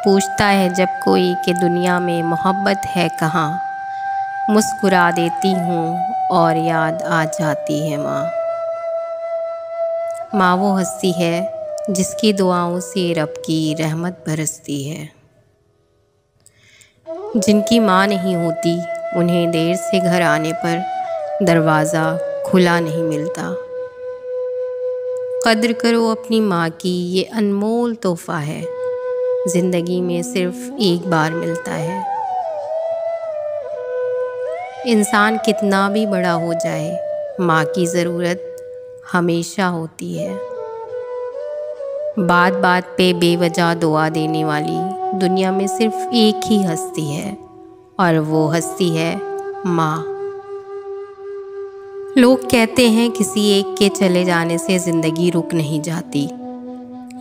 पूछता है जब कोई कि दुनिया में मोहब्बत है कहाँ। मुस्कुरा देती हूँ और याद आ जाती है माँ। माँ वो हस्ती है जिसकी दुआओं से रब की रहमत बरसती है। जिनकी माँ नहीं होती उन्हें देर से घर आने पर दरवाज़ा खुला नहीं मिलता। कद्र करो अपनी माँ की, ये अनमोल तोहफ़ा है, ज़िंदगी में सिर्फ़ एक बार मिलता है। इंसान कितना भी बड़ा हो जाए, माँ की ज़रूरत हमेशा होती है। बात बात पे बेवजह दुआ देने वाली दुनिया में सिर्फ़ एक ही हस्ती है और वो हस्ती है माँ। लोग कहते हैं किसी एक के चले जाने से ज़िंदगी रुक नहीं जाती,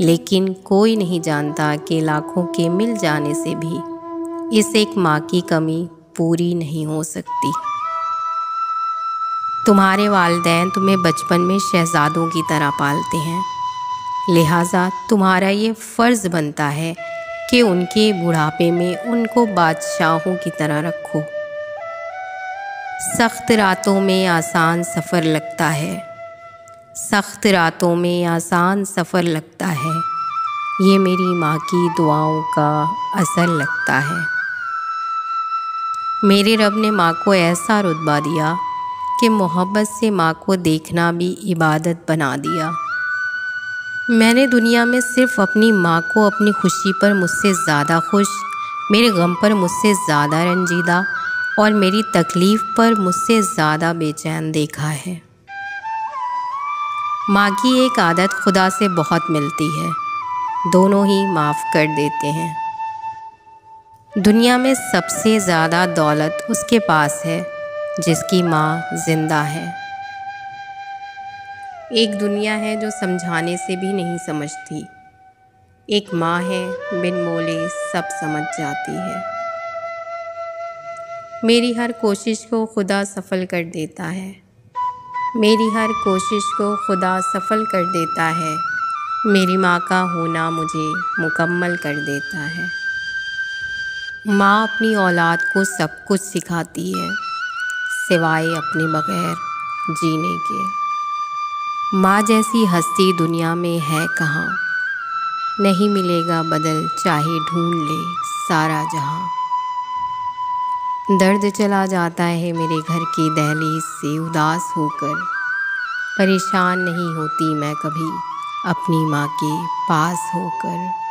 लेकिन कोई नहीं जानता कि लाखों के मिल जाने से भी इस एक माँ की कमी पूरी नहीं हो सकती। तुम्हारे वालिदैन तुम्हें बचपन में शहज़ादों की तरह पालते हैं, लिहाजा तुम्हारा ये फ़र्ज़ बनता है कि उनके बुढ़ापे में उनको बादशाहों की तरह रखो। सख्त रातों में आसान सफ़र लगता है, सख्त रातों में आसान सफ़र लगता है, ये मेरी माँ की दुआओं का असर लगता है। मेरे रब ने माँ को ऐसा रुतबा दिया कि मोहब्बत से माँ को देखना भी इबादत बना दिया। मैंने दुनिया में सिर्फ़ अपनी माँ को अपनी खुशी पर मुझसे ज़्यादा खुश, मेरे गम पर मुझसे ज़्यादा रंजीदा और मेरी तकलीफ़ पर मुझसे ज़्यादा बेचैन देखा है। माँ की एक आदत खुदा से बहुत मिलती है, दोनों ही माफ़ कर देते हैं। दुनिया में सबसे ज़्यादा दौलत उसके पास है जिसकी माँ ज़िंदा है। एक दुनिया है जो समझाने से भी नहीं समझती, एक माँ है बिन बोले सब समझ जाती है। मेरी हर कोशिश को खुदा सफल कर देता है, मेरी हर कोशिश को खुदा सफल कर देता है। मेरी माँ का होना मुझे मुकम्मल कर देता है। माँ अपनी औलाद को सब कुछ सिखाती है सिवाय अपने बगैर जीने के। माँ जैसी हस्ती दुनिया में है कहाँ, नहीं मिलेगा बदल चाहे ढूंढ ले सारा जहाँ। दर्द चला जाता है मेरे घर की दहलीज से उदास होकर, परेशान नहीं होती मैं कभी अपनी माँ के पास होकर।